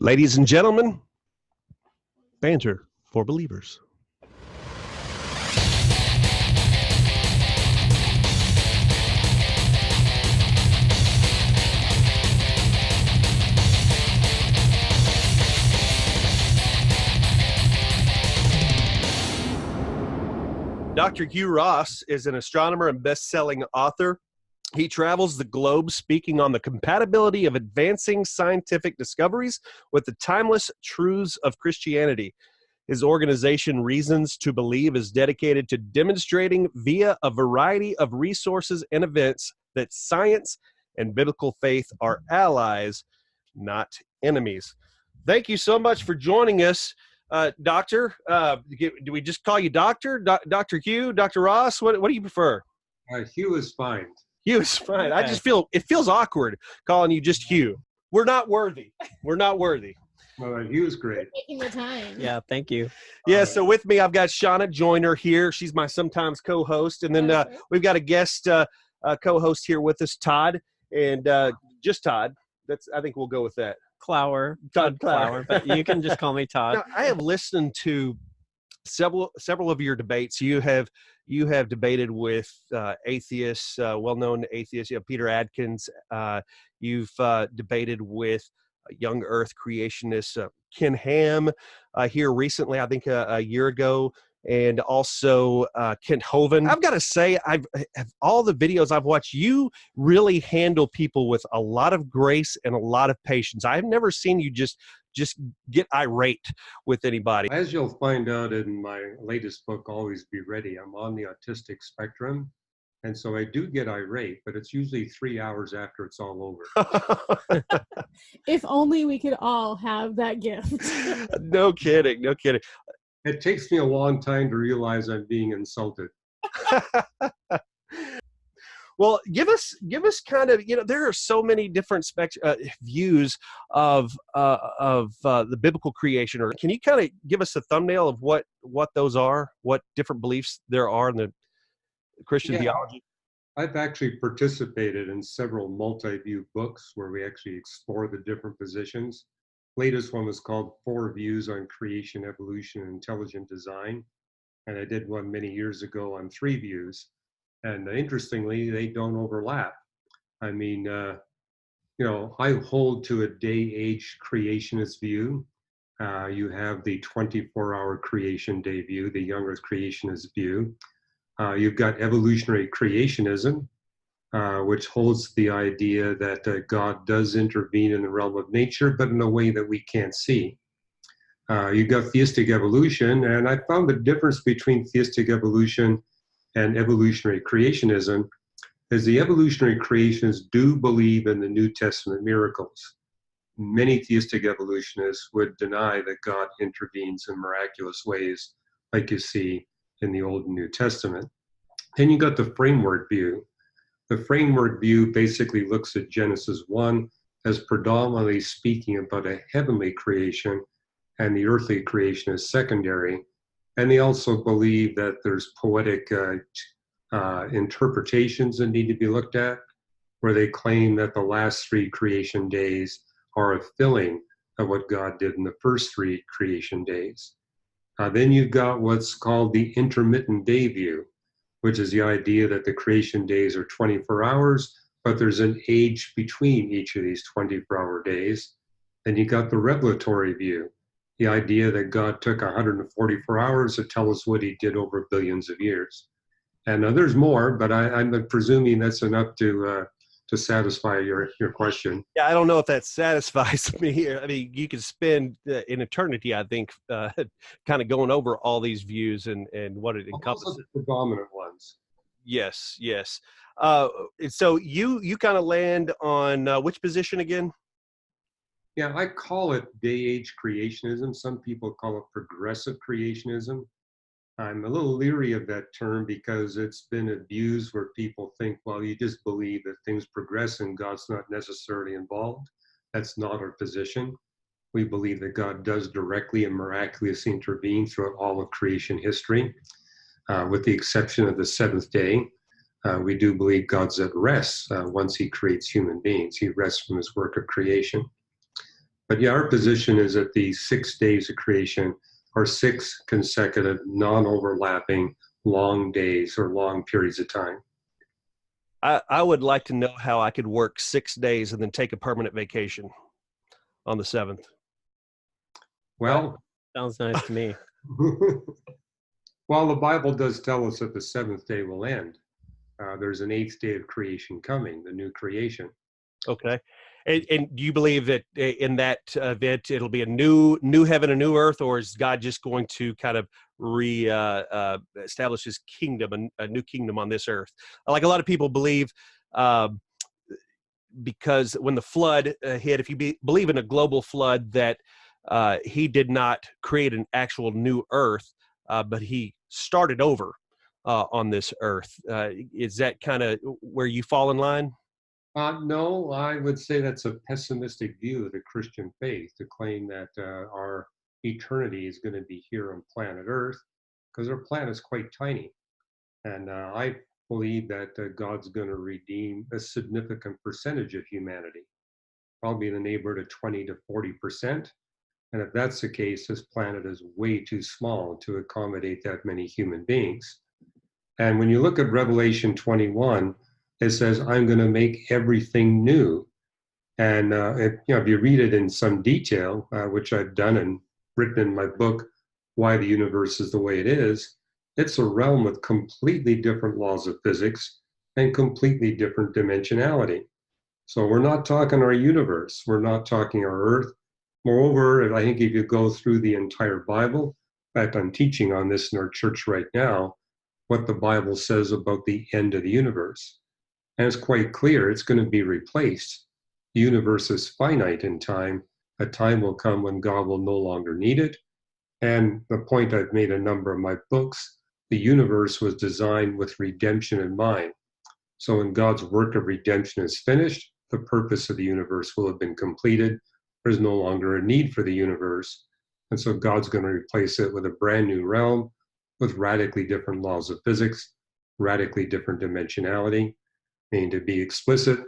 Ladies and gentlemen, Banter for Believers. Dr. Hugh Ross is an astronomer and best-selling author. He travels the globe speaking on the compatibility of advancing scientific discoveries with the timeless truths of Christianity. His organization, Reasons to Believe, is dedicated to demonstrating via a variety of resources and events that science and biblical faith are allies, not enemies. Thank you so much for joining us, Doctor. Do we just call you Doctor? Dr. Hugh, Dr. Ross? What do you prefer? Hugh is fine. Hugh is fine. Okay. I just feel it feels awkward calling you just Hugh. We're not worthy. We're not worthy. Well, Hugh is great. Taking the time. Yeah, thank you. Yeah, so with me, I've got Shauna Joyner here. She's my sometimes co-host. And then we've got a guest co-host here with us, Todd. And just Todd. I think we'll go with that. Clower. Todd Clower, but you can just call me Todd. Now, I have listened to several of your debates. You have debated with atheists, well-known atheists, Peter Adkins. You've debated with young Earth creationists, Ken Ham, here recently, I think a year ago, and also Kent Hovind. I've got to say, all the videos I've watched, you really handle people with a lot of grace and a lot of patience. I've never seen you just get irate with anybody. As you'll find out in my latest book, Always Be Ready, I'm on the autistic spectrum. And so I do get irate, but it's usually 3 hours after it's all over. If only we could all have that gift. No kidding. It takes me a long time to realize I'm being insulted. Well, give us kind of, there are so many different views of the biblical creation. Or can you kind of give us a thumbnail of what those are, what different beliefs there are in the Christian theology? I've actually participated in several multi-view books where we actually explore the different positions. Latest one was called 4 Views on Creation, Evolution, and Intelligent Design. And I did one many years ago on 3 views. And interestingly, they don't overlap. I mean, I hold to a day-age creationist view. You have the 24-hour creation day view, the young Earth creationist view. You've got evolutionary creationism, which holds the idea that God does intervene in the realm of nature, but in a way that we can't see. You've got theistic evolution, and I found the difference between theistic evolution and evolutionary creationism is the evolutionary creationists do believe in the New Testament miracles. Many theistic evolutionists would deny that God intervenes in miraculous ways like you see in the Old and New Testament. Then you got the framework view. The framework view basically looks at Genesis 1 as predominantly speaking about a heavenly creation, and the earthly creation is secondary. And they also believe that there's poetic interpretations that need to be looked at, where they claim that the last 3 creation days are a filling of what God did in the first 3 creation days. Then you've got what's called the intermittent day view, which is the idea that the creation days are 24 hours, but there's an age between each of these 24-hour days. Then you got the revelatory view, the idea that God took 144 hours to tell us what he did over billions of years. And there's more, but I'm presuming that's enough to satisfy your question. Yeah, I don't know if that satisfies me. I mean, you could spend an eternity, I think, kind of going over all these views and what it encompasses. Those are the predominant ones. Yes. So you kind of land on which position again? Yeah, I call it day-age creationism. Some people call it progressive creationism. I'm a little leery of that term because it's been abused where people think, well, you just believe that things progress and God's not necessarily involved. That's not our position. We believe that God does directly and miraculously intervene throughout all of creation history, with the exception of the 7th day. We do believe God's at rest once he creates human beings. He rests from his work of creation. But yeah, our position is that the 6 days of creation are 6 consecutive, non-overlapping, long days or long periods of time. I would like to know how I could work 6 days and then take a permanent vacation on the 7th. Well, Sounds nice to me. well, the Bible does tell us that the 7th day will end. There's an 8th day of creation coming, the new creation. Okay. And do you believe that in that event it'll be a new heaven, a new earth, or is God just going to kind of establish his kingdom, a new kingdom on this earth? Like a lot of people believe, because when the flood hit, if you believe in a global flood, that he did not create an actual new earth, but he started over on this earth. Is that kind of where you fall in line? No, I would say that's a pessimistic view of the Christian faith to claim that our eternity is going to be here on planet Earth, because our planet is quite tiny. And I believe that God's going to redeem a significant percentage of humanity, probably in the neighborhood of 20 to 40%. And if that's the case, this planet is way too small to accommodate that many human beings. And when you look at Revelation 21, it says, I'm going to make everything new. And if you read it in some detail, which I've done and written in my book, Why the Universe is the Way It Is, it's a realm with completely different laws of physics and completely different dimensionality. So we're not talking our universe. We're not talking our Earth. Moreover, I think if you go through the entire Bible, in fact, I'm teaching on this in our church right now, what the Bible says about the end of the universe. And it's quite clear it's going to be replaced. The universe is finite in time. A time will come when God will no longer need it. And the point I've made in a number of my books, the universe was designed with redemption in mind. So when God's work of redemption is finished, the purpose of the universe will have been completed. There's no longer a need for the universe. And so God's going to replace it with a brand new realm with radically different laws of physics, radically different dimensionality. And to be explicit,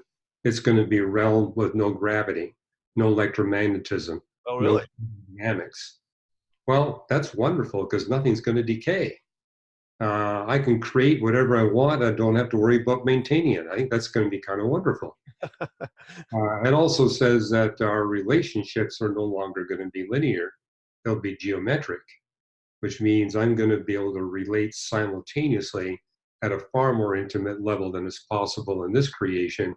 it's going to be a realm with no gravity, no electromagnetism, Oh, really? no dynamics. Well, that's wonderful because nothing's going to decay. I can create whatever I want. I don't have to worry about maintaining it. I think that's going to be kind of wonderful. It also says that our relationships are no longer going to be linear. They'll be geometric, which means I'm going to be able to relate simultaneously at a far more intimate level than is possible in this creation,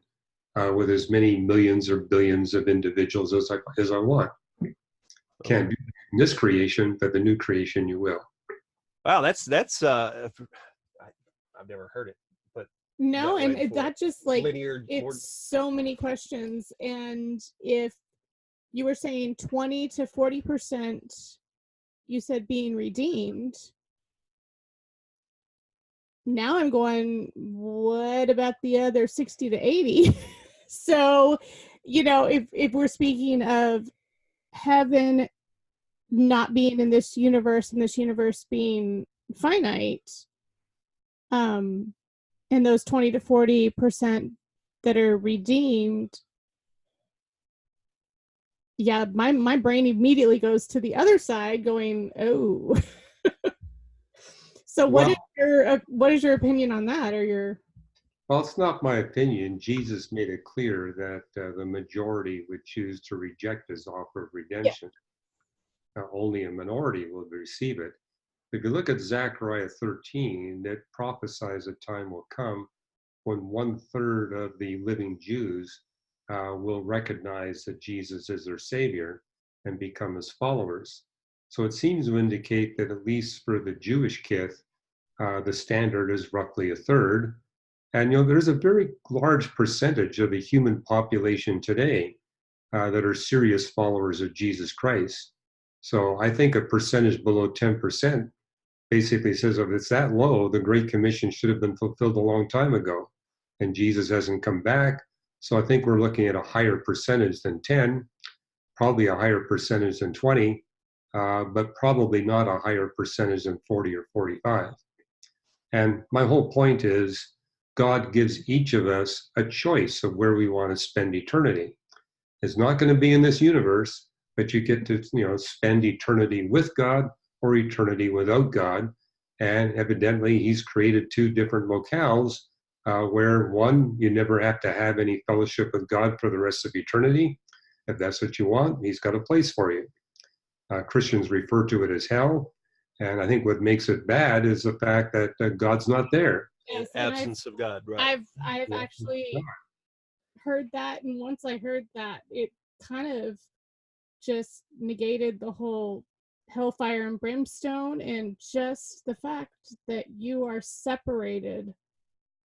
with as many millions or billions of individuals as I want. Can't do that in this creation, but the new creation you will. Wow, that's I've never heard it, but No, that way and for that just like linear. it's so many questions. And if you were saying 20 to 40%, you said being redeemed. Now I'm going, what about the other 60 to 80? So, if we're speaking of heaven not being in this universe and this universe being finite, and those 20 to 40% that are redeemed, yeah, my brain immediately goes to the other side going, oh. So what is your opinion on that, or your? Well, it's not my opinion. Jesus made it clear that the majority would choose to reject his offer of redemption. Only a minority will receive it. If you look at Zechariah 13, it prophesies a time will come when 1/3 of the living Jews will recognize that Jesus is their Savior and become his followers. So it seems to indicate that at least for the Jewish kith, the standard is roughly 1/3. And there's a very large percentage of the human population today that are serious followers of Jesus Christ. So I think a percentage below 10% basically says if it's that low, the Great Commission should have been fulfilled a long time ago. And Jesus hasn't come back. So I think we're looking at a higher percentage than 10, probably a higher percentage than 20, but probably not a higher percentage than 40 or 45. And my whole point is God gives each of us a choice of where we want to spend eternity. It's not going to be in this universe. but you get to, spend eternity with God or eternity without God. And evidently, he's created two different locales where one, you never have to have any fellowship with God for the rest of eternity. If that's what you want, he's got a place for you. Christians refer to it as hell. And I think what makes it bad is the fact that God's not there. Yes, Absence of God, right? I've actually heard that, and once I heard that, it kind of just negated the whole hellfire and brimstone, and just the fact that you are separated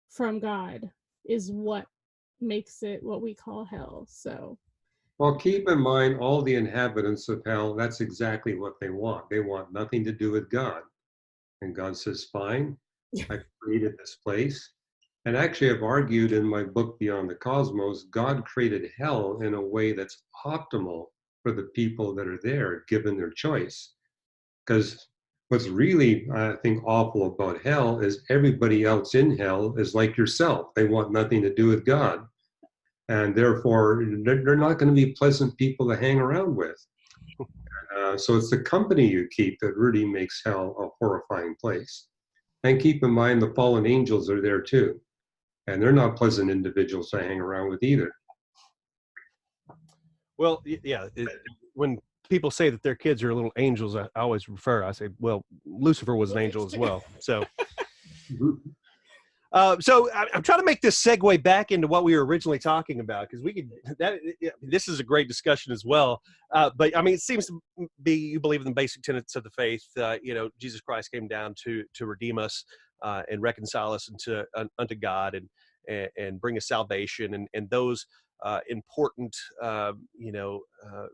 from God is what makes it what we call hell. So, well, keep in mind, all the inhabitants of hell, that's exactly what they want. They want nothing to do with God. And God says, fine, I created this place. And actually, I've argued in my book, Beyond the Cosmos, God created hell in a way that's optimal for the people that are there, given their choice. Because what's really, I think, awful about hell is everybody else in hell is like yourself. They want nothing to do with God. And therefore, they're not going to be pleasant people to hang around with. So it's the company you keep that really makes hell a horrifying place. And keep in mind, the fallen angels are there too. And they're not pleasant individuals to hang around with either. Well, yeah. When people say that their kids are little angels, I always I say, well, Lucifer was an angel as well. So, I'm trying to make this segue back into what we were originally talking about, because this is a great discussion as well. But I mean, it seems to be you believe in the basic tenets of the faith. Jesus Christ came down to redeem us and reconcile us unto God and bring us salvation and those important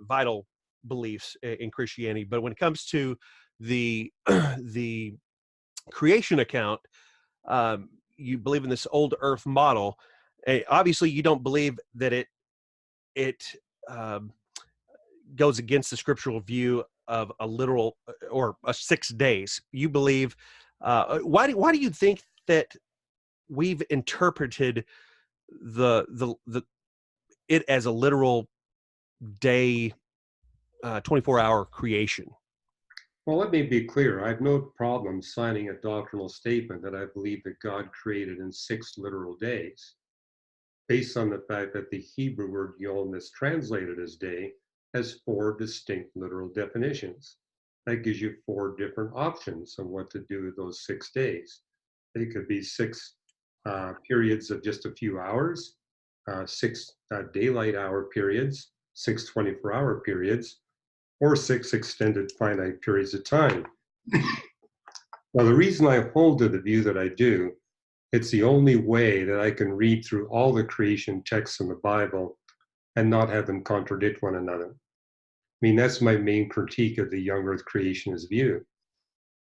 vital beliefs in Christianity. But when it comes to the the creation account, you believe in this old earth model. Obviously, you don't believe that it goes against the scriptural view of a literal or a 6 days. You believe. Why do you think that we've interpreted it as a literal day, 24-hour creation? Well, let me be clear. I have no problem signing a doctrinal statement that I believe that God created in 6 literal days, based on the fact that the Hebrew word yom, that's translated as day, has 4 distinct literal definitions. That gives you 4 different options on what to do with those 6 days. They could be 6 periods of just a few hours, 6 daylight hour periods, 6 24-hour periods, or 6 extended finite periods of time. Now, the reason I hold to the view that I do, it's the only way that I can read through all the creation texts in the Bible and not have them contradict one another. I mean, that's my main critique of the young earth creationist view,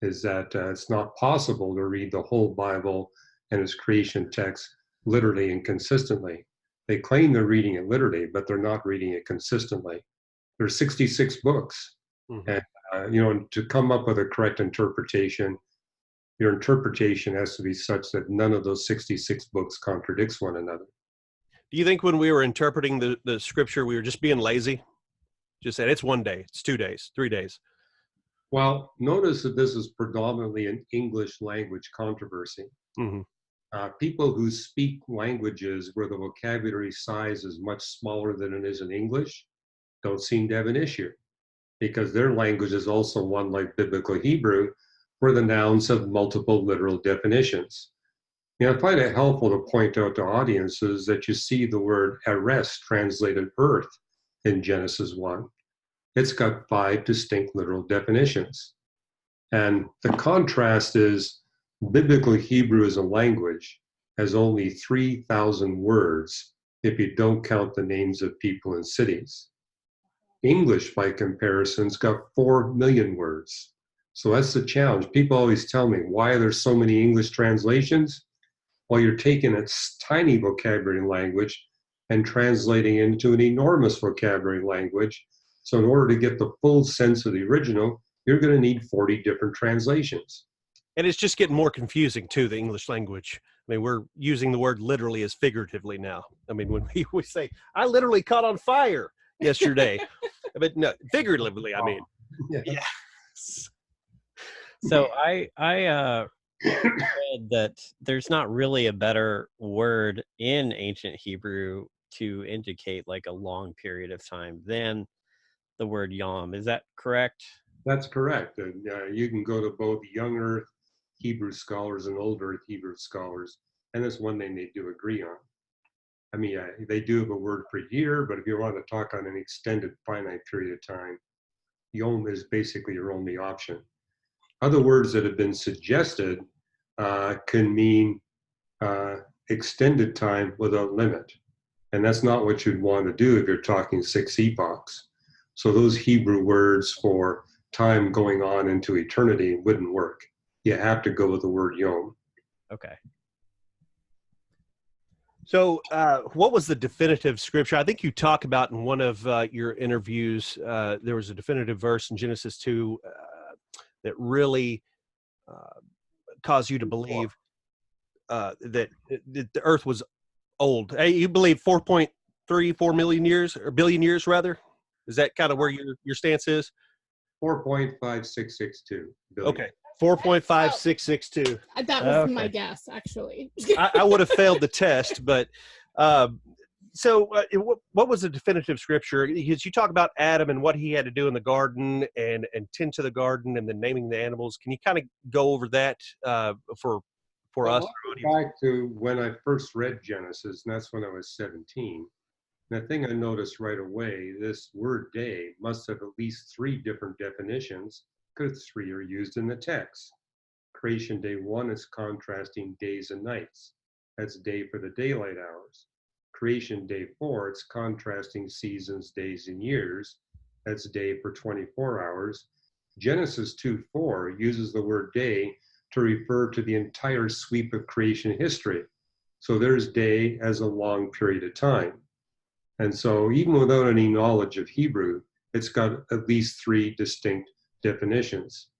is that it's not possible to read the whole Bible and its creation text literally and consistently. They claim they're reading it literally, but they're not reading it consistently. There's 66 books. Mm-hmm. And, to come up with a correct interpretation, your interpretation has to be such that none of those 66 books contradicts one another. Do you think when we were interpreting the scripture, we were just being lazy? Just said, it's 1 day, it's 2 days, 3 days. Well, notice that this is predominantly an English language controversy. Mm-hmm. People who speak languages where the vocabulary size is much smaller than it is in English don't seem to have an issue, because their language is also one like Biblical Hebrew, where the nouns have multiple literal definitions. I find it helpful to point out to audiences that you see the word eres translated earth in Genesis 1. It's got 5 distinct literal definitions. And the contrast is Biblical Hebrew as a language has only 3,000 words if you don't count the names of people and cities. English, by comparison, has got 4 million words. So that's the challenge. People always tell me, why are there so many English translations? Well, you're taking a tiny vocabulary language and translating it into an enormous vocabulary language. So in order to get the full sense of the original, you're going to need 40 different translations. And it's just getting more confusing, too, the English language. I mean, we're using the word literally as figuratively now. I mean, when we say, I literally caught on fire yesterday. but no, figuratively, I mean. Yeah. Yeah. So I read that there's not really a better word in ancient Hebrew to indicate like a long period of time than the word yom. Is that correct? That's correct. And you can go to both Young Earth Hebrew scholars and Old Earth Hebrew scholars, and that's one thing they do agree on. I mean, they do have a word for year, but if you want to talk on an extended finite period of time, yom is basically your only option. Other words that have been suggested can mean extended time without limit. And that's not what you'd want to do if you're talking 6 epochs. So those Hebrew words for time going on into eternity wouldn't work. You have to go with the word yom. Okay. So, what was the definitive scripture? I think you talk about in one of your interviews, there was a definitive verse in Genesis 2 that really caused you to believe that the earth was old. Hey, you believe 4.34 million years, or billion years rather? Is that kind of where your stance is? 4.5662 billion. Okay. 4.5662. That was my Okay. guess, actually. I would have failed the test, but so what was the definitive scripture? Because you talk about Adam and what he had to do in the garden and tend to the garden and then naming the animals. Can you kind of go over that for Well, us? I'll go back to when I first read Genesis, and that's when I was 17. And the thing I noticed right away, this word day must have at least 3 different definitions, because 3 are used in the text. Creation day 1 is contrasting days and nights. That's day for the daylight hours. Creation day 4, it's contrasting seasons, days, and years. That's day for 24 hours. Genesis 2:4 uses the word day to refer to the entire sweep of creation history. So there's day as a long period of time. And so even without any knowledge of Hebrew, it's got at least 3 distinct definitions.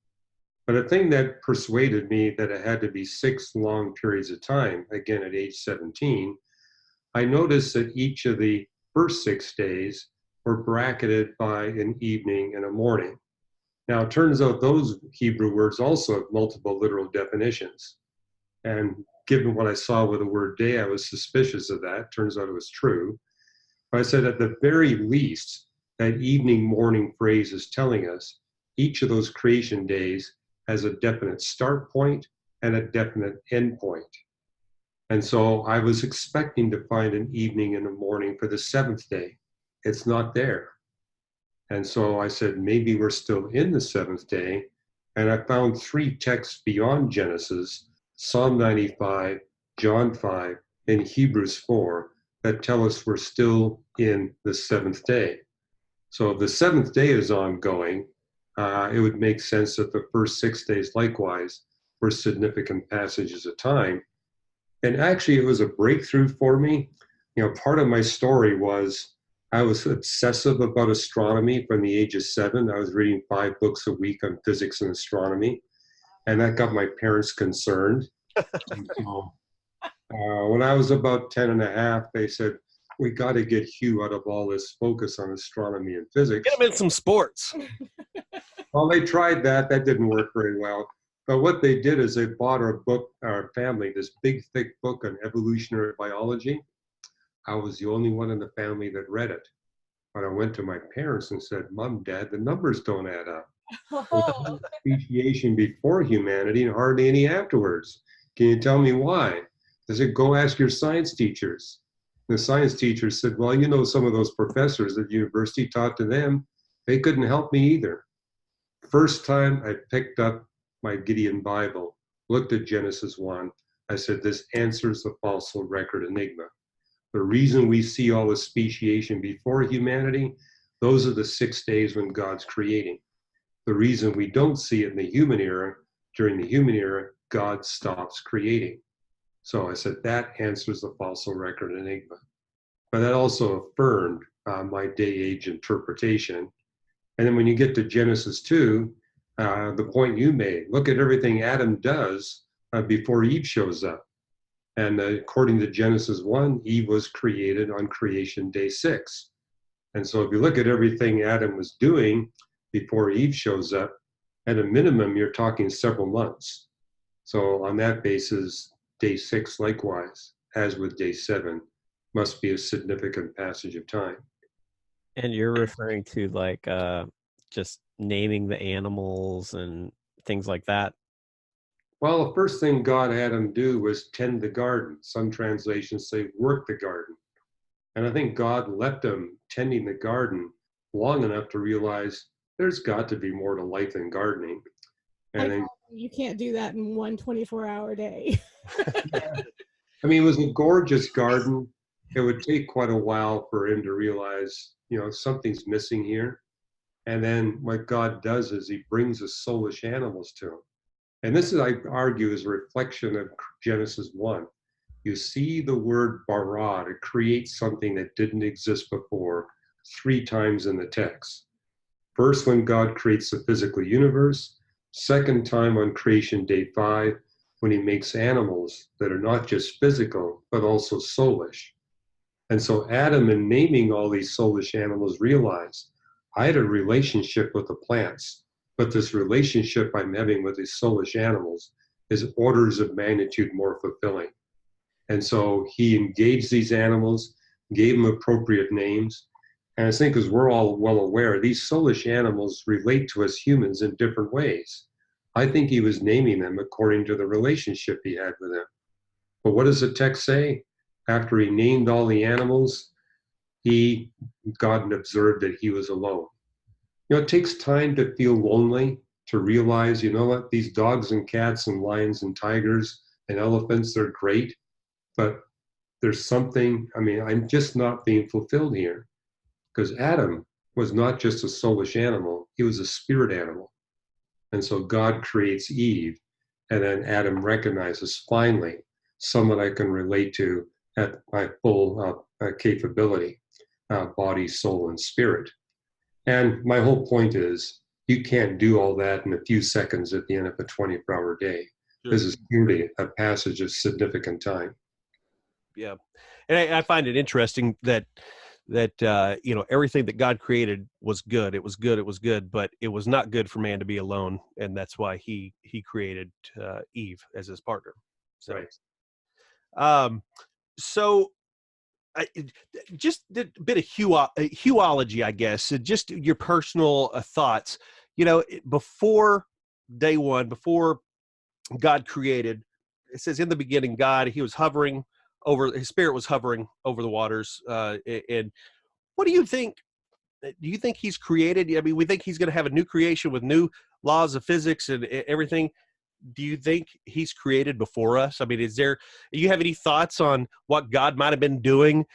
But a thing that persuaded me that it had to be 6 long periods of time, again at age 17, I noticed that each of the first 6 days were bracketed by an evening and a morning. Now, it turns out those Hebrew words also have multiple literal definitions. And given what I saw with the word day, I was suspicious of that. Turns out it was true. But I said at the very least, that evening morning phrase is telling us each of those creation days has a definite start point and a definite end point. And so I was expecting to find an evening and a morning for the 7th day. It's not there. And so I said, maybe we're still in the 7th day. And I found 3 texts beyond Genesis, Psalm 95, John 5, and Hebrews 4, that tell us we're still in the 7th day. So if the 7th day is ongoing, it would make sense that the first 6 days likewise were significant passages of time. And actually, it was a breakthrough for me. You know, part of my story was I was obsessive about astronomy from the age of 7. I was reading 5 books a week on physics and astronomy, and that got my parents concerned. And so, when I was about 10 and a half, they said, we got to get Hugh out of all this focus on astronomy and physics. Get him in some sports. Well, they tried that. That didn't work very well. But what they did is they bought our family, this big, thick book on evolutionary biology. I was the only one in the family that read it. But I went to my parents and said, Mom, Dad, the numbers don't add up. Oh. Speciation before humanity and hardly any afterwards. Can you tell me why? I said, go ask your science teachers. The science teachers said, well, you know, some of those professors at university taught to them, they couldn't help me either. First time I picked up my Gideon Bible, looked at Genesis 1, I said, this answers the fossil record enigma. The reason we see all the speciation before humanity, those are the 6 days when God's creating. The reason we don't see it in the human era, during the human era, God stops creating. So I said, that answers the fossil record enigma. But that also affirmed my day-age interpretation. And then when you get to Genesis 2, the point you made, look at everything Adam does before Eve shows up. And according to Genesis 1, Eve was created on creation day 6. And so if you look at everything Adam was doing before Eve shows up, at a minimum, you're talking several months. So on that basis, day 6 likewise, as with day 7, must be a significant passage of time. And you're referring to like just naming the animals and things like that? Well, the first thing God had him do was tend the garden. Some translations say work the garden. And I think God left him tending the garden long enough to realize there's got to be more to life than gardening. And then, you can't do that in one 24-hour day. I mean, it was a gorgeous garden. It would take quite a while for him to realize, something's missing here. And then what God does is he brings the soulish animals to him. And this is, I argue, is a reflection of Genesis 1. You see the word bara, to create something that didn't exist before, 3 times in the text. First, when God creates the physical universe. Second time on creation day 5, when he makes animals that are not just physical, but also soulish. And so Adam, in naming all these soulish animals, realized, I had a relationship with the plants, but this relationship I'm having with these soulish animals is orders of magnitude more fulfilling. And so he engaged these animals, gave them appropriate names. And I think, as we're all well aware, these soulish animals relate to us humans in different ways. I think he was naming them according to the relationship he had with them. But what does the text say? After he named all the animals, God observed that he was alone. It takes time to feel lonely, to realize, what, these dogs and cats and lions and tigers and elephants, they're great. But there's something, I'm just not being fulfilled here. Because Adam was not just a soulish animal, he was a spirit animal. And so God creates Eve, and then Adam recognizes, finally, someone I can relate to at my full capability, body, soul, and spirit. And my whole point is, you can't do all that in a few seconds at the end of a 24-hour day. Sure. This is clearly a passage of significant time. Yeah. And I find it interesting that everything that God created was good. It was good, but it was not good for man to be alone. And that's why he created Eve as his partner. So, right. So just a bit of huology, I guess, just your personal thoughts, before day 1, before God created, it says in the beginning, God, his spirit was hovering over the waters. And what do you think? Do you think he's created? I mean, we think he's going to have a new creation with new laws of physics and everything. Do you think he's created before us? I mean, do you have any thoughts on what God might have been doing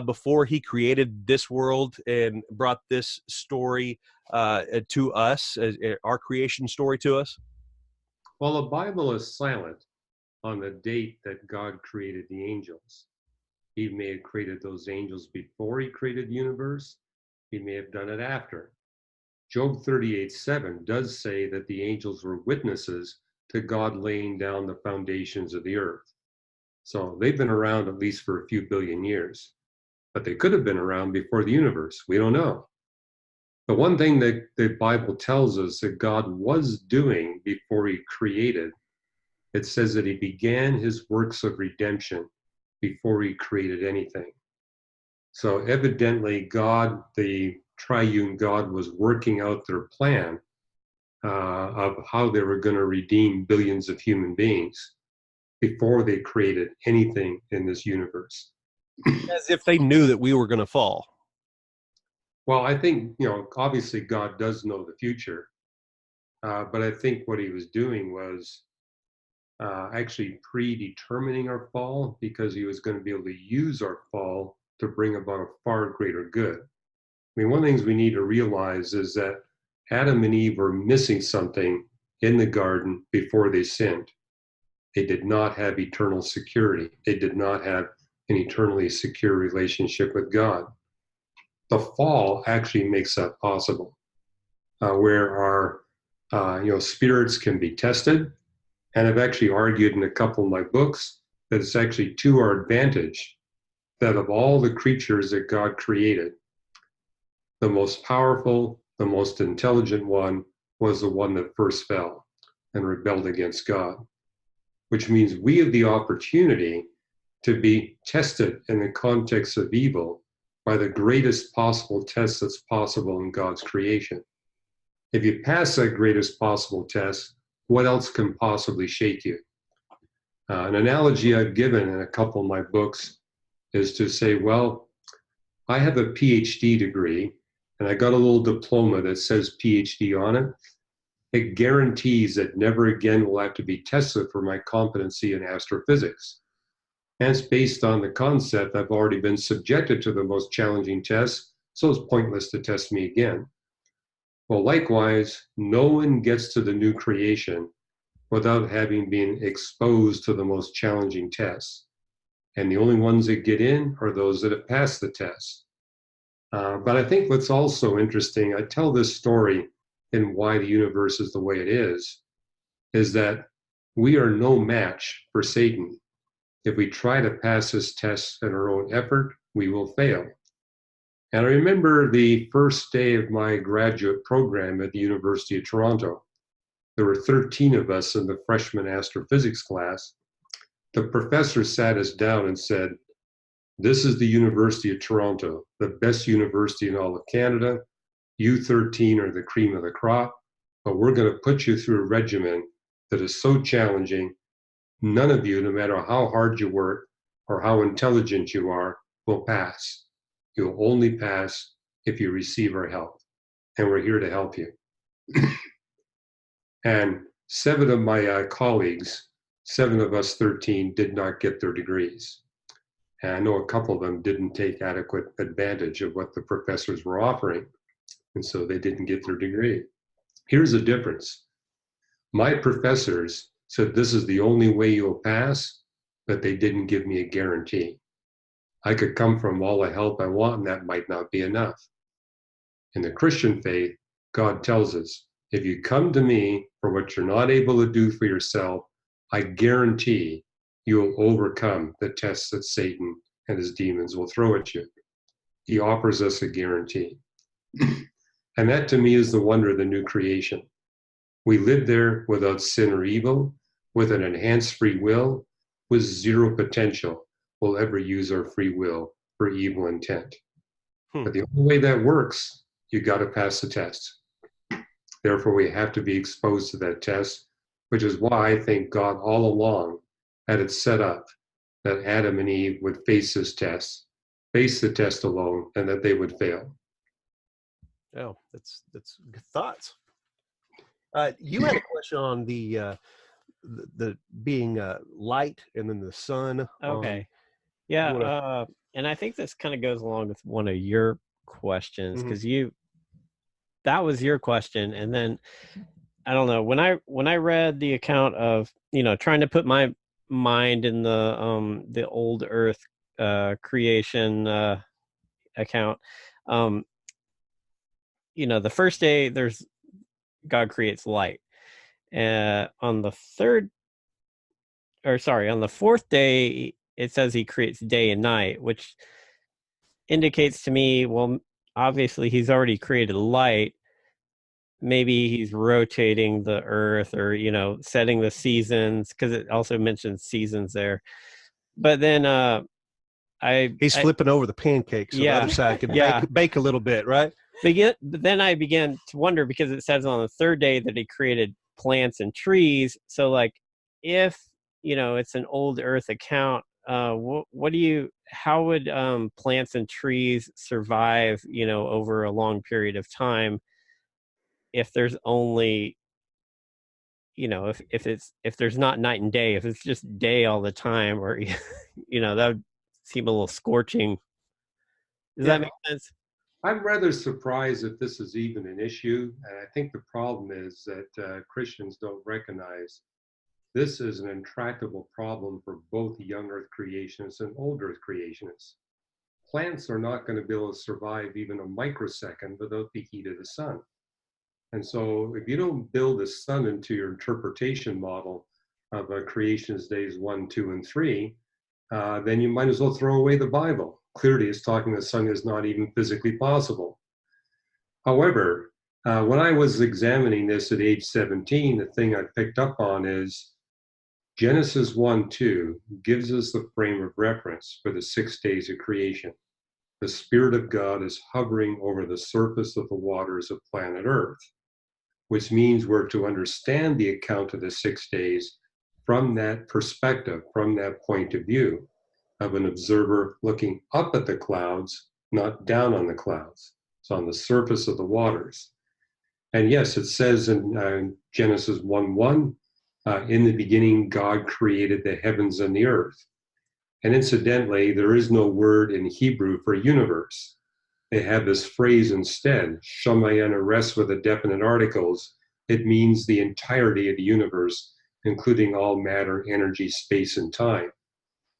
before he created this world and brought this story to us, our creation story to us? Well, the Bible is silent on the date that God created the angels. He may have created those angels before he created the universe. He may have done it after. Job 38:7 does say that the angels were witnesses to God laying down the foundations of the earth. So they've been around at least for a few billion years, but they could have been around before the universe. We don't know. The one thing that the Bible tells us that God was doing before he created, it says that he began his works of redemption before he created anything. So evidently God, the triune God, was working out their plan of how they were going to redeem billions of human beings before they created anything in this universe. As if they knew that we were going to fall. Well, I think, obviously God does know the future, but I think what he was doing was actually predetermining our fall, because he was going to be able to use our fall to bring about a far greater good. I mean, one of the things we need to realize is that Adam and Eve were missing something in the garden before they sinned. They did not have eternal security. They did not have an eternally secure relationship with God. The fall actually makes that possible, where our spirits can be tested. And I've actually argued in a couple of my books that it's actually to our advantage that of all the creatures that God created, the most powerful, the most intelligent one was the one that first fell and rebelled against God, which means we have the opportunity to be tested in the context of evil by the greatest possible test that's possible in God's creation. If you pass that greatest possible test, what else can possibly shake you? An analogy I've given in a couple of my books is to say, well, I have a PhD degree and I got a little diploma that says PhD on it. It guarantees that never again will I have to be tested for my competency in astrophysics. And it's based on the concept I've already been subjected to the most challenging tests, so it's pointless to test me again. Well, likewise, no one gets to the new creation without having been exposed to the most challenging tests. And the only ones that get in are those that have passed the test. But I think what's also interesting, I tell this story in why the universe is the way it is that we are no match for Satan. If we try to pass this test in our own effort, we will fail. And I remember the first day of my graduate program at the University of Toronto. There were 13 of us in the freshman astrophysics class. The professor sat us down and said, "This is the University of Toronto, the best university in all of Canada. You 13 are the cream of the crop, but we're going to put you through a regimen that is so challenging, none of you, no matter how hard you work or how intelligent you are, will pass. You'll only pass if you receive our help, and we're here to help you." And 7 of my colleagues, 7 of us 13, did not get their degrees. And I know a couple of them didn't take adequate advantage of what the professors were offering, and so they didn't get their degree. Here's the difference. My professors said this is the only way you'll pass, but they didn't give me a guarantee. I could come from all the help I want, and that might not be enough. In the Christian faith, God tells us, if you come to me for what you're not able to do for yourself, I guarantee you will overcome the tests that Satan and his demons will throw at you. He offers us a guarantee. And that to me is the wonder of the new creation. We live there without sin or evil, with an enhanced free will, with zero potential we'll ever use our free will for evil intent. But the only way that works, you got to pass the test. Therefore, we have to be exposed to that test, which is why I think God all along had it set up that Adam and Eve would face this test, face the test alone, and that they would fail. Oh, that's good thoughts. You had a question on the being light and then the sun. Okay. Yeah. And I think this kind of goes along with one of your questions, because that was your question. And then I don't know, when I read the account of, trying to put my mind in the Old Earth creation account, the first day God creates light. On the fourth day, it says he creates day and night, which indicates to me, well, obviously he's already created light. Maybe he's rotating the earth or, setting the seasons, because it also mentions seasons there. But then he's flipping over the pancakes so the other side can bake a little bit, right? But then I began to wonder, because it says on the third day that he created plants and trees. So like, if, it's an Old Earth account, how would plants and trees survive, over a long period of time, if there's only, if there's not night and day, if it's just day all the time, or, that would seem a little scorching. Does that make sense? I'm rather surprised that this is even an issue. And I think the problem is that Christians don't recognize this is an intractable problem for both young earth creationists and old earth creationists. Plants are not going to be able to survive even a microsecond without the heat of the sun. And so if you don't build the sun into your interpretation model of creation's days 1, 2, and 3, then you might as well throw away the Bible. Clearly, it's talking the sun is not even physically possible. However, when I was examining this at age 17, the thing I picked up on is Genesis 1:2 gives us the frame of reference for the 6 days of creation. The Spirit of God is hovering over the surface of the waters of planet Earth, which means we're to understand the account of the 6 days from that perspective, from that point of view of an observer looking up at the clouds, not down on the clouds. It's on the surface of the waters. And yes, it says in Genesis 1:1, in the beginning, God created the heavens and the earth. And incidentally, there is no word in Hebrew for universe. They have this phrase instead, shamayana, rests with the definite articles. It means the entirety of the universe, including all matter, energy, space, and time.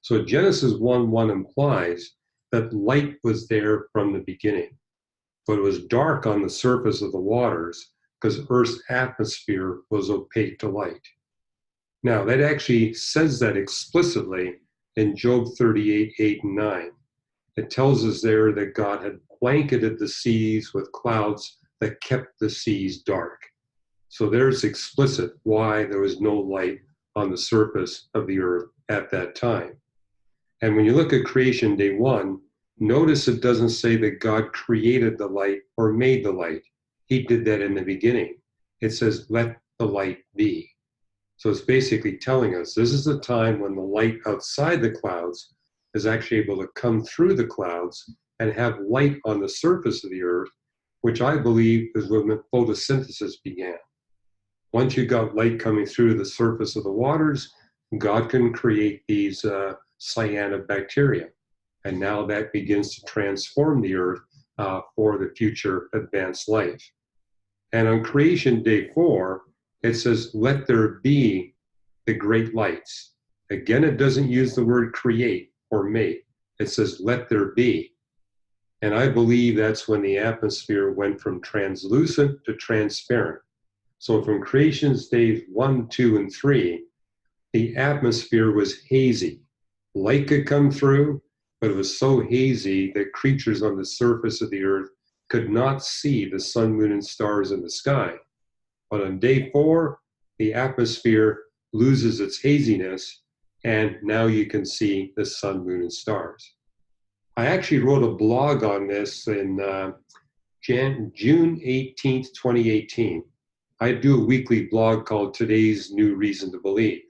So Genesis 1:1 implies that light was there from the beginning, but it was dark on the surface of the waters because Earth's atmosphere was opaque to light. Now, that actually says that explicitly in Job 38:8 and 9. It tells us there that God had blanketed the seas with clouds that kept the seas dark. So there's explicit why there was no light on the surface of the earth at that time. And when you look at creation day 1, notice it doesn't say that God created the light or made the light. He did that in the beginning. It says, let the light be. So it's basically telling us this is the time when the light outside the clouds is actually able to come through the clouds and have light on the surface of the earth, which I believe is when photosynthesis began. Once you got light coming through the surface of the waters, God can create these cyanobacteria. And now that begins to transform the earth for the future advanced life. And on creation day 4, it says, let there be the great lights. Again, it doesn't use the word create or make. It says, let there be. And I believe that's when the atmosphere went from translucent to transparent. So from creation's days 1, 2, and 3, the atmosphere was hazy. Light could come through, but it was so hazy that creatures on the surface of the earth could not see the sun, moon, and stars in the sky. But on day 4, the atmosphere loses its haziness, and now you can see the sun, moon, and stars. I actually wrote a blog on this in June 18th, 2018. I do a weekly blog called Today's New Reason to Believe.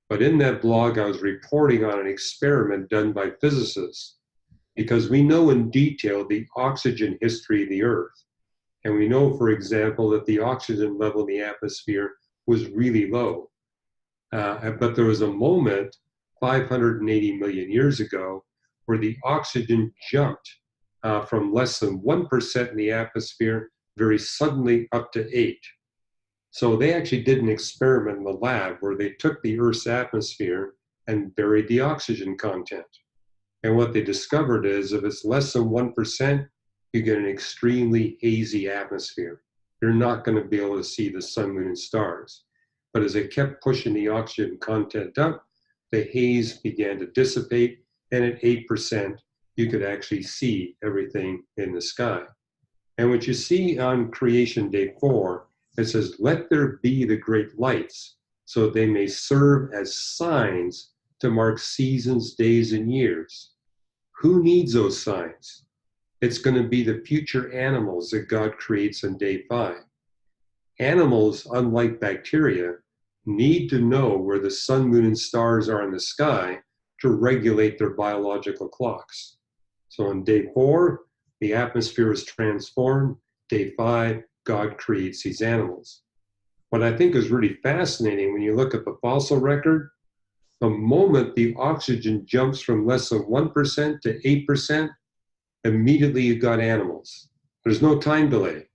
But in that blog, I was reporting on an experiment done by physicists, because we know in detail the oxygen history of the Earth. And we know, for example, that the oxygen level in the atmosphere was really low. But there was a moment 580 million years ago where the oxygen jumped from less than 1% in the atmosphere very suddenly up to 8%. So they actually did an experiment in the lab where they took the Earth's atmosphere and buried the oxygen content. And what they discovered is if it's less than 1%, you get an extremely hazy atmosphere. You're not going to be able to see the sun, moon, and stars. But as they kept pushing the oxygen content up, the haze began to dissipate, and at 8%, you could actually see everything in the sky. And what you see on creation day 4, it says, let there be the great lights, so they may serve as signs to mark seasons, days, and years. Who needs those signs? It's going to be the future animals that God creates on day 5. Animals, unlike bacteria, need to know where the sun, moon, and stars are in the sky to regulate their biological clocks. So on day 4, the atmosphere is transformed. Day 5, God creates these animals. What I think is really fascinating when you look at the fossil record, the moment the oxygen jumps from less than 1% to 8%, immediately you've got animals. There's no time delay.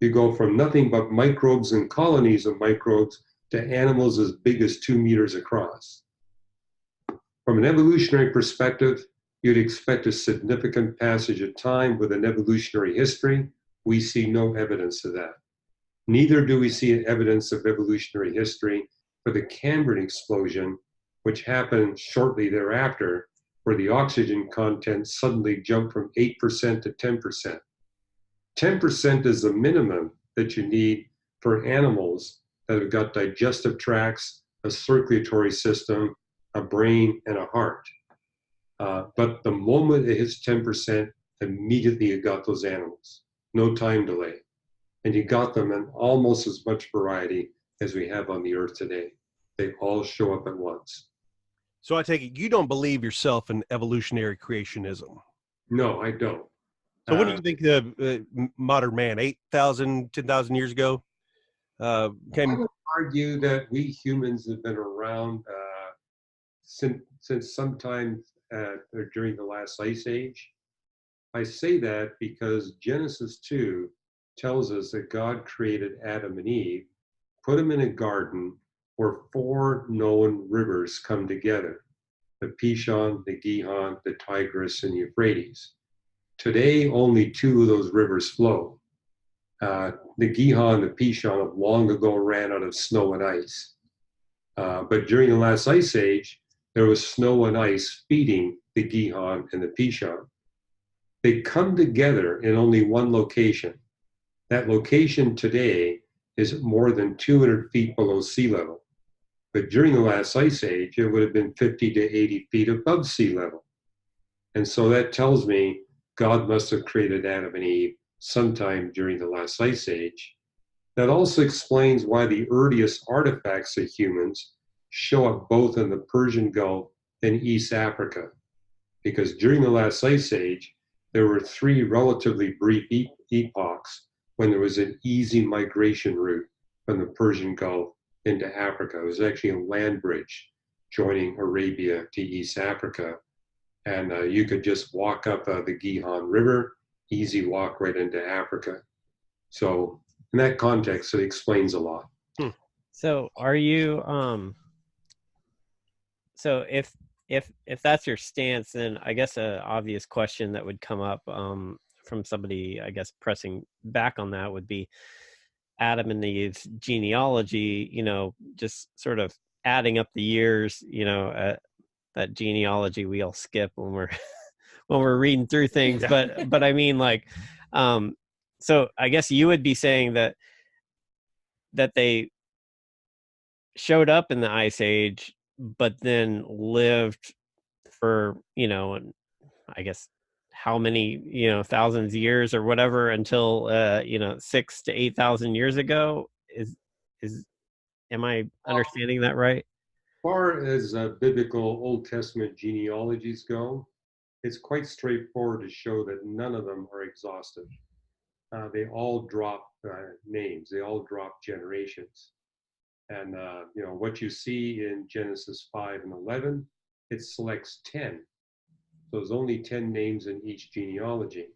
You go from nothing but microbes and colonies of microbes to animals as big as 2 meters across. From an evolutionary perspective, you'd expect a significant passage of time with an evolutionary history. We see no evidence of that. Neither do we see evidence of evolutionary history for the Cambrian explosion, which happened shortly thereafter, where the oxygen content suddenly jumped from 8% to 10%. 10% is the minimum that you need for animals that have got digestive tracts, a circulatory system, a brain, and a heart. But the moment it hits 10%, immediately you got those animals. No time delay. And you got them in almost as much variety as we have on the earth today. They all show up at once. So I take it you don't believe yourself in evolutionary creationism. No, I don't. So what do you think the modern man, 8,000, 10,000 years ago, I came? would argue that we humans have been around since sometime during the last ice age. I say that because Genesis 2 tells us that God created Adam and Eve, put them in a garden where 4 known rivers come together: the Pishon, the Gihon, the Tigris, and the Euphrates. Today, only 2 of those rivers flow. The Gihon, the Pishon have long ago ran out of snow and ice. But during the last ice age, there was snow and ice feeding the Gihon and the Pishon. They come together in only one location. That location today is more than 200 feet below sea level. But during the last ice age, it would have been 50 to 80 feet above sea level. And so that tells me God must have created Adam and Eve sometime during the last ice age. That also explains why the earliest artifacts of humans show up both in the Persian Gulf and East Africa. Because during the last ice age, there were 3 relatively brief epochs when there was an easy migration route from the Persian Gulf into Africa. It was actually a land bridge joining Arabia to East Africa. And you could just walk up the Gihon River, easy walk right into Africa. So in that context, it explains a lot. So are you, so if that's your stance, then I guess an obvious question that would come up from somebody, I guess, pressing back on that would be Adam and Eve's genealogy, just sort of adding up the years, that genealogy we all skip when we're when we're reading through things. But I mean, like, so I guess you would be saying that they showed up in the Ice Age, but then lived for, I guess how many, thousands of years or whatever until 6,000 to 8,000 years ago. Am I understanding that right? As far as biblical Old Testament genealogies go, it's quite straightforward to show that none of them are exhaustive. They all drop names, they all drop generations. And what you see in Genesis 5 and 11, it selects 10. So there's only 10 names in each genealogy.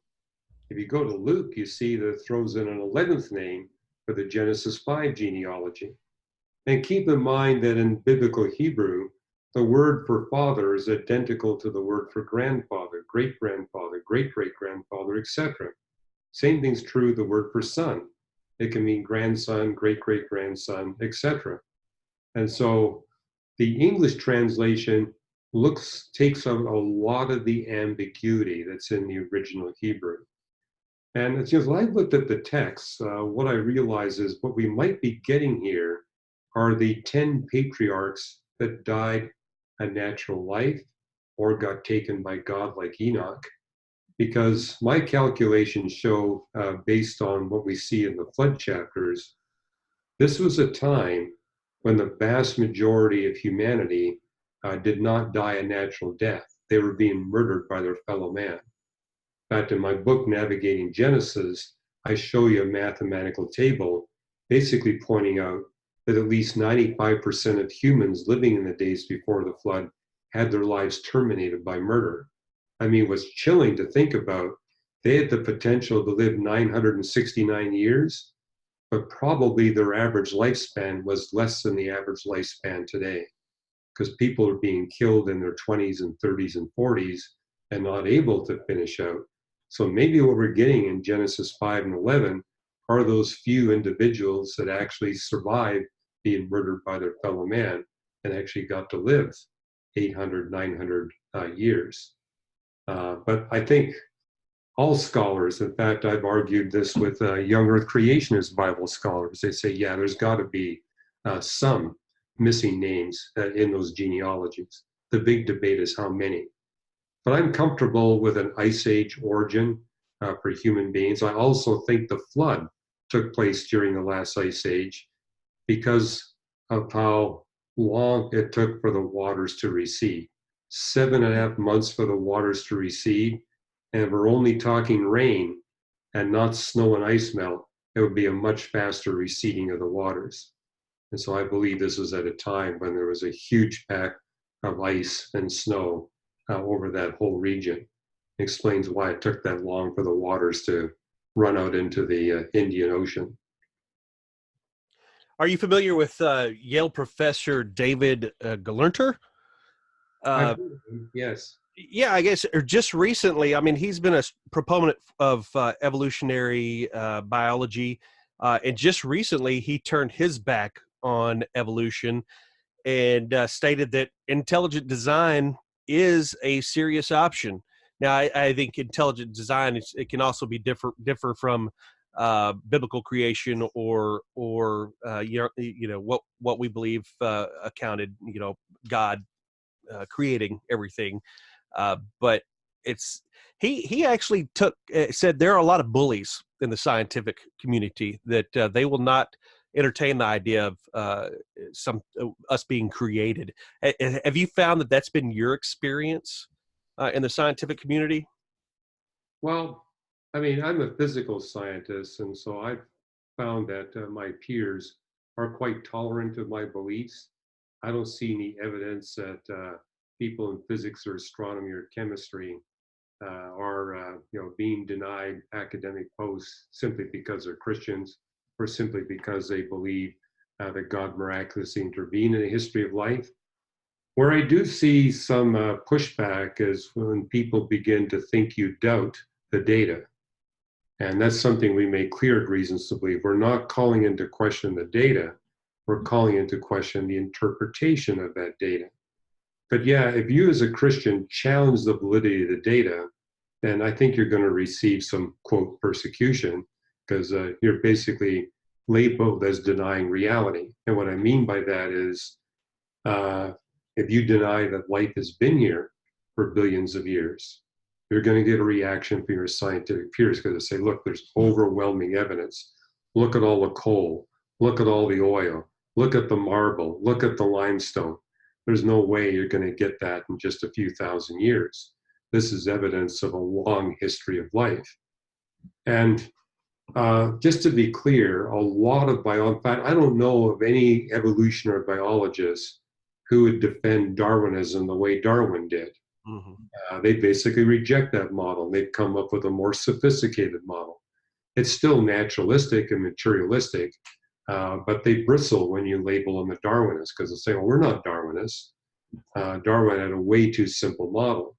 If you go to Luke, you see that it throws in an 11th name for the Genesis 5 genealogy. And keep in mind that in biblical Hebrew, the word for father is identical to the word for grandfather, great-grandfather, great-great-grandfather, etc. Same thing's true of the word for son. It can mean grandson, great-great-grandson, etc. And so the English translation takes out a lot of the ambiguity that's in the original Hebrew. And it's just, when I looked at the text, what I realized is what we might be getting here are the 10 patriarchs that died a natural life or got taken by God, like Enoch. Because my calculations show, based on what we see in the flood chapters, this was a time when the vast majority of humanity did not die a natural death. They were being murdered by their fellow man. In fact, in my book, Navigating Genesis, I show you a mathematical table basically pointing out that at least 95% of humans living in the days before the flood had their lives terminated by murder. I mean, what's chilling to think about, they had the potential to live 969 years, but probably their average lifespan was less than the average lifespan today, because people are being killed in their 20s and 30s and 40s and not able to finish out. So maybe what we're getting in Genesis 5 and 11 are those few individuals that actually survived being murdered by their fellow man and actually got to live 800, 900 years. But I think All scholars, in fact, I've argued this with young Earth creationist Bible scholars. They say, yeah, there's got to be some missing names in those genealogies. The big debate is how many. But I'm comfortable with an ice age origin for human beings. I also think the flood took place during the last ice age because of how long it took for the waters to recede. 7.5 months for the waters to recede. And if we're only talking rain and not snow and ice melt, it would be a much faster receding of the waters. And so I believe this was at a time when there was a huge pack of ice and snow over that whole region. It explains why it took that long for the waters to run out into the Indian Ocean. Are you familiar with Yale professor David Gelernter? Yes. Yeah, I guess, or just recently, I mean, he's been a proponent of evolutionary biology, and just recently he turned his back on evolution and stated that intelligent design is a serious option. Now, I think intelligent design it can also be differ from biblical creation or what we believe accounted God creating everything. But it's he actually said there are a lot of bullies in the scientific community that they will not entertain the idea of us being created. Have you found that that's been your experience in the scientific community? Well, I mean, I'm a physical scientist, and so I've found that my peers are quite tolerant of my beliefs. I don't see any evidence that people in physics or astronomy or chemistry are being denied academic posts simply because they're Christians or simply because they believe that God miraculously intervened in the history of life. Where I do see some pushback is when people begin to think you doubt the data. And that's something we make clear reasons to believe. We're not calling into question the data, we're calling into question the interpretation of that data. But yeah, if you as a Christian challenge the validity of the data, then I think you're going to receive some, quote, persecution, because you're basically labeled as denying reality. And what I mean by that is, if you deny that life has been here for billions of years, you're going to get a reaction from your scientific peers because they say, look, there's overwhelming evidence. Look at all the coal. Look at all the oil. Look at the marble. Look at the limestone. There's no way you're going to get that in just a few thousand years. This is evidence of a long history of life. And just to be clear, a lot of in fact, I don't know of any evolutionary biologists who would defend Darwinism the way Darwin did. Mm-hmm. They basically reject that model. They've come up with a more sophisticated model. It's still naturalistic and materialistic, but they bristle when you label them a Darwinist because they say, well, we're not Darwinists. Darwin had a way too simple model.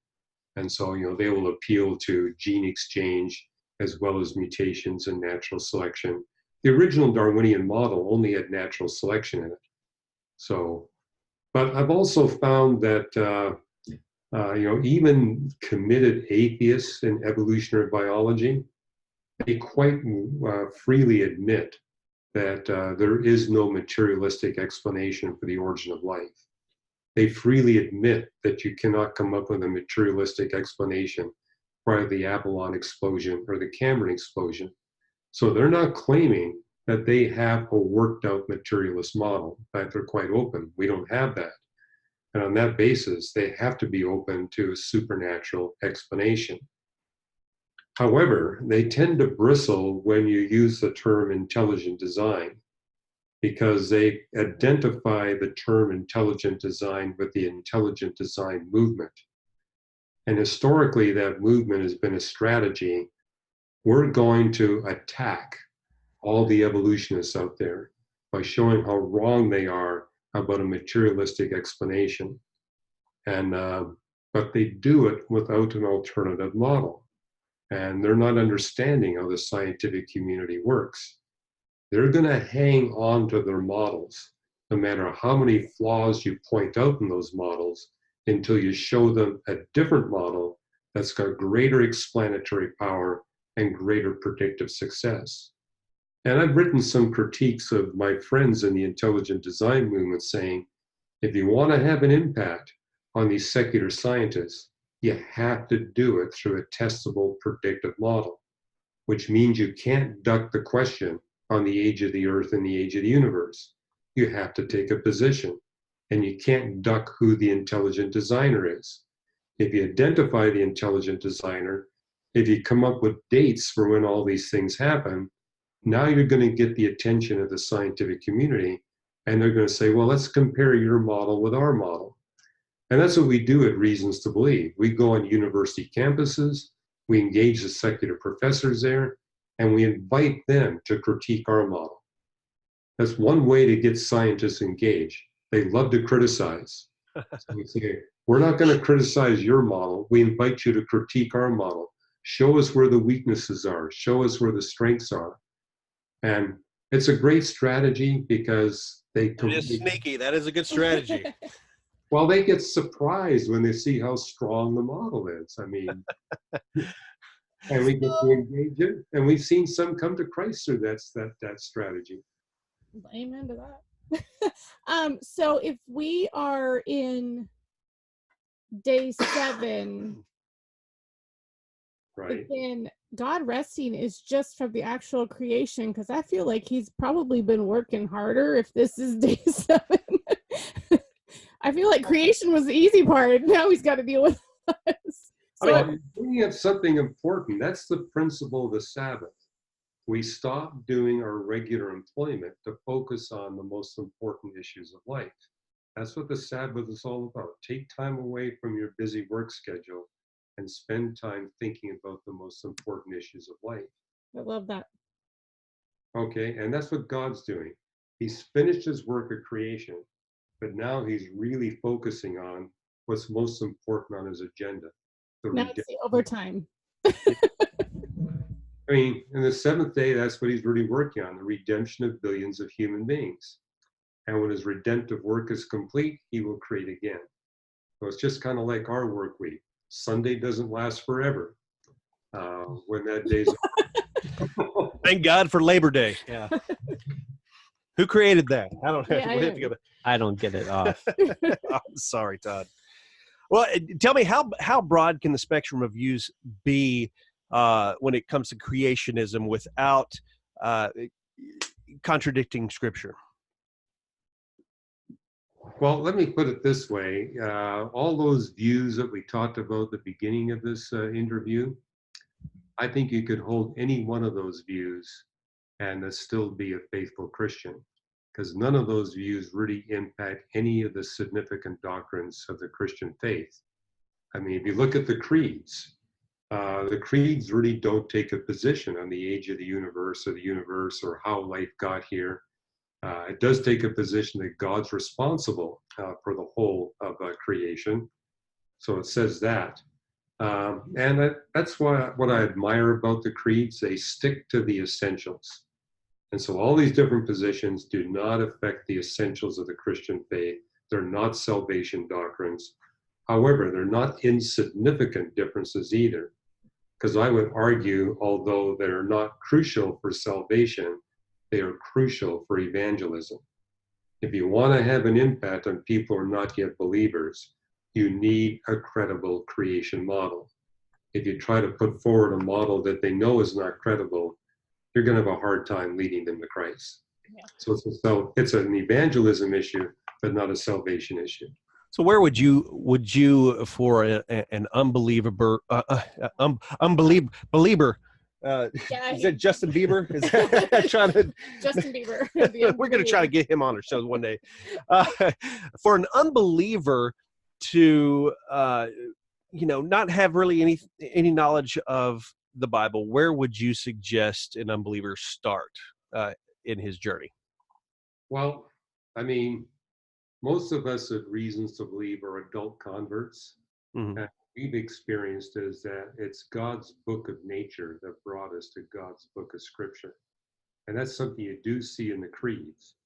And so, they will appeal to gene exchange as well as mutations and natural selection. The original Darwinian model only had natural selection in it. So, but I've also found that, even committed atheists in evolutionary biology, they quite freely admit that there is no materialistic explanation for the origin of life. They freely admit that you cannot come up with a materialistic explanation for the Avalon explosion or the Cameron explosion. So they're not claiming that they have a worked out materialist model. In fact, they're quite open. We don't have that. And on that basis, they have to be open to a supernatural explanation. However, they tend to bristle when you use the term intelligent design, because they identify the term intelligent design with the intelligent design movement. And historically, that movement has been a strategy. We're going to attack all the evolutionists out there by showing how wrong they are about a materialistic explanation. And but they do it without an alternative model. And they're not understanding how the scientific community works. They're going to hang on to their models, no matter how many flaws you point out in those models, until you show them a different model that's got greater explanatory power and greater predictive success. And I've written some critiques of my friends in the intelligent design movement saying, if you want to have an impact on these secular scientists, you have to do it through a testable predictive model, which means you can't duck the question on the age of the earth and the age of the universe. You have to take a position, and you can't duck who the intelligent designer is. If you identify the intelligent designer, if you come up with dates for when all these things happen, now you're going to get the attention of the scientific community, and they're going to say, well, let's compare your model with our model. And that's what we do at Reasons to Believe. We go on university campuses, we engage the secular professors there, and we invite them to critique our model. That's one way to get scientists engaged. They love to criticize. So we say, we're not going to criticize your model. We invite you to critique our model. Show us where the weaknesses are. Show us where the strengths are. And it's a great strategy because It is sneaky. That is a good strategy. well, they get surprised when they see how strong the model is. I mean, and we get to engage it. And we've seen some come to Christ through that strategy. Amen to that. So if we are in day 7, Right. then God resting is just from the actual creation, because I feel like he's probably been working harder if this is day 7. I feel like creation was the easy part. Now he's got to deal with us. So, Well, bringing up something important, that's the principle of the Sabbath. We stop doing our regular employment to focus on the most important issues of life. That's what the Sabbath is all about. Take time away from your busy work schedule and spend time thinking about the most important issues of life. I love that. Okay, and that's what God's doing. He's finished his work of creation, but now he's really focusing on what's most important on his agenda. Now it's the overtime. I mean, in the 7th day, that's what he's really working on, the redemption of billions of human beings. And when his redemptive work is complete, he will create again. So it's just kind of like our work week. Sunday doesn't last forever. When that day's Thank God for Labor Day. Yeah. Who created that? I don't know. Yeah, I don't get it off. I'm sorry, Todd. Well, tell me, how broad can the spectrum of views be when it comes to creationism without contradicting Scripture? Well, let me put it this way. All those views that we talked about at the beginning of this interview, I think you could hold any one of those views and still be a faithful Christian, because none of those views really impact any of the significant doctrines of the Christian faith. I mean, if you look at the creeds really don't take a position on the age of the universe or how life got here. It does take a position that God's responsible for the whole of creation. So it says that. And that's what I admire about the creeds. They stick to the essentials. And so all these different positions do not affect the essentials of the Christian faith. They're not salvation doctrines. However, they're not insignificant differences either. Because I would argue, although they're not crucial for salvation, they are crucial for evangelism. If you want to have an impact on people who are not yet believers, you need a credible creation model. If you try to put forward a model that they know is not credible, you're going to have a hard time leading them to Christ. Yeah. So it's an evangelism issue, but not a salvation issue. So where would you for an unbeliever, believer? Is that Justin Bieber? Is that trying to Justin Bieber? We're going to try to get him on our show one day. For an unbeliever to not have really any knowledge of the Bible, where would you suggest an unbeliever start in his journey? Well, I mean, most of us have reasons to believe are adult converts. Mm-hmm. And we've experienced is that it's God's book of nature that brought us to God's book of scripture. And that's something you do see in the creeds,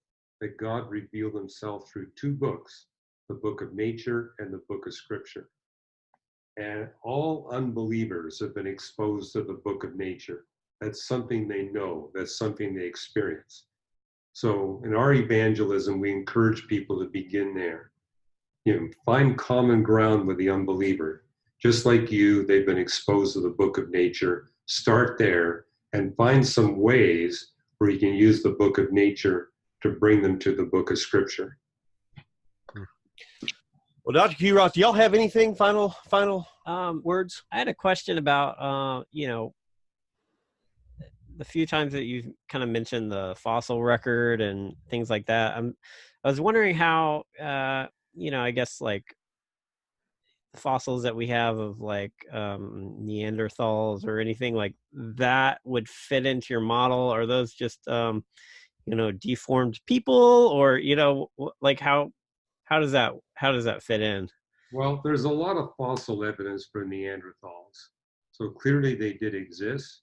that God revealed himself through 2 books, the book of nature and the book of scripture. And all unbelievers have been exposed to the book of nature. That's something they know, that's something they experience. So in our evangelism, we encourage people to begin there. Find common ground with the unbeliever. Just like you, they've been exposed to the book of nature. Start there and find some ways where you can use the book of nature to bring them to the book of scripture. Well, Dr. Hugh Ross, do y'all have anything final words? I had a question about, the few times that you kind of mentioned the fossil record and things like that. I was wondering how, I guess like the fossils that we have of like Neanderthals or anything like that would fit into your model. Are those just, deformed people, or, like how does that fit in? Well, there's a lot of fossil evidence for Neanderthals. So clearly they did exist.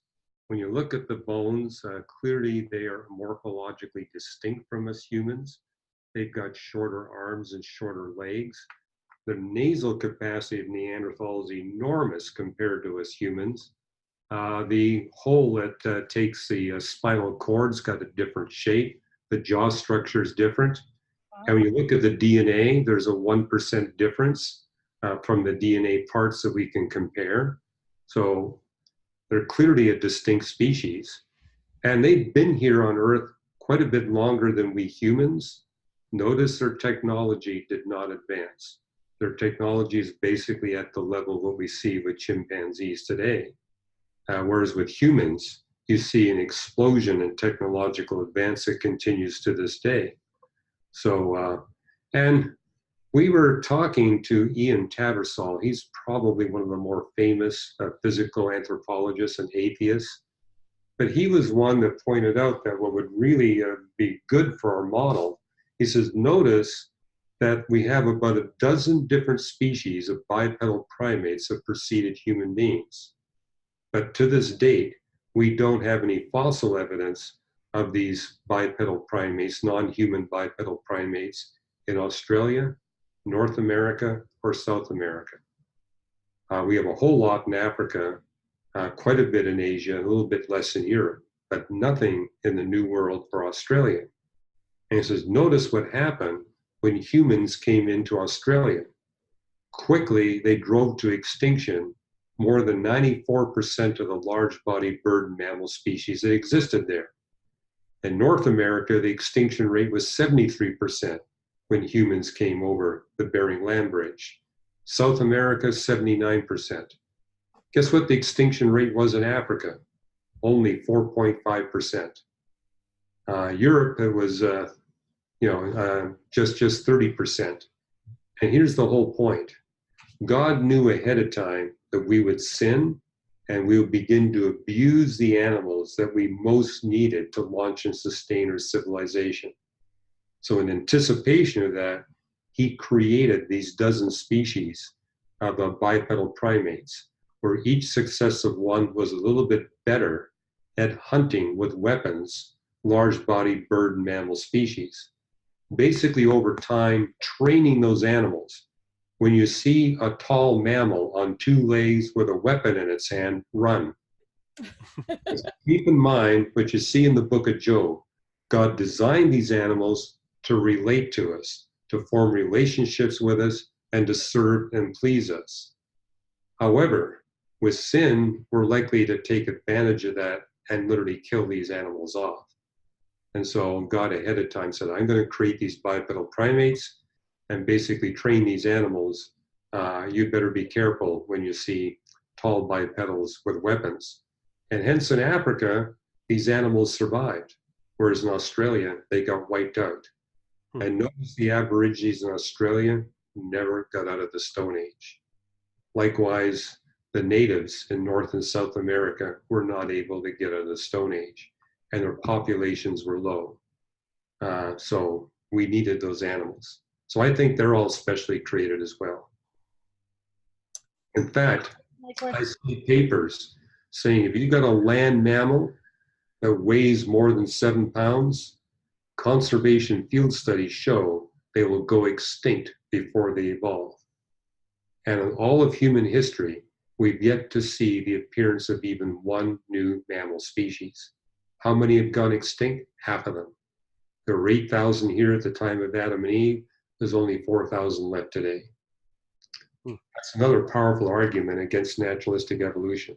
When you look at the bones, clearly they are morphologically distinct from us humans. They've got shorter arms and shorter legs. The nasal capacity of Neanderthals is enormous compared to us humans. The hole that takes the spinal cord's got a different shape. The jaw structure is different. And when you look at the DNA, there's a 1% difference from the DNA parts that we can compare. So they're clearly a distinct species. And they've been here on Earth quite a bit longer than we humans. Notice their technology did not advance. Their technology is basically at the level of what we see with chimpanzees today. Whereas with humans, you see an explosion in technological advance that continues to this day. So, and we were talking to Ian Tattersall. He's probably one of the more famous physical anthropologists and atheists. But he was one that pointed out that what would really be good for our model, he says, notice that we have about a dozen different species of bipedal primates that preceded human beings. But to this date, we don't have any fossil evidence of these bipedal primates, non-human bipedal primates in Australia, North America, or South America. We have a whole lot in Africa, quite a bit in Asia, a little bit less in Europe, but nothing in the New World for Australia. And he says, notice what happened when humans came into Australia. Quickly, they drove to extinction more than 94% of the large-bodied bird and mammal species that existed there. In North America, the extinction rate was 73% when humans came over the Bering Land Bridge. South America, 79%. Guess what the extinction rate was in Africa? Only 4.5%. Europe, it was just 30%. And here's the whole point. God knew ahead of time that we would sin and we would begin to abuse the animals that we most needed to launch and sustain our civilization. So in anticipation of that, he created these dozen species of bipedal primates, where each successive one was a little bit better at hunting with weapons large-bodied bird and mammal species. Basically, over time, training those animals. When you see a tall mammal on two legs with a weapon in its hand, run. Keep in mind what you see in the book of Job. God designed these animals to relate to us, to form relationships with us, and to serve and please us. However, with sin, we're likely to take advantage of that and literally kill these animals off. And so God ahead of time said, I'm going to create these bipedal primates and basically train these animals. You better be careful when you see tall bipedals with weapons. And hence in Africa, these animals survived, whereas in Australia, they got wiped out. And notice the Aborigines in Australia never got out of the Stone Age. Likewise, the natives in North and South America were not able to get out of the Stone Age, and their populations were low. So we needed those animals. So I think they're all specially created as well. In fact, I see papers saying if you've got a land mammal that weighs more than 7 pounds, conservation field studies show they will go extinct before they evolve. And in all of human history, we've yet to see the appearance of even one new mammal species. How many have gone extinct? Half of them. There were 8,000 here at the time of Adam and Eve. There's only 4,000 left today. That's another powerful argument against naturalistic evolution.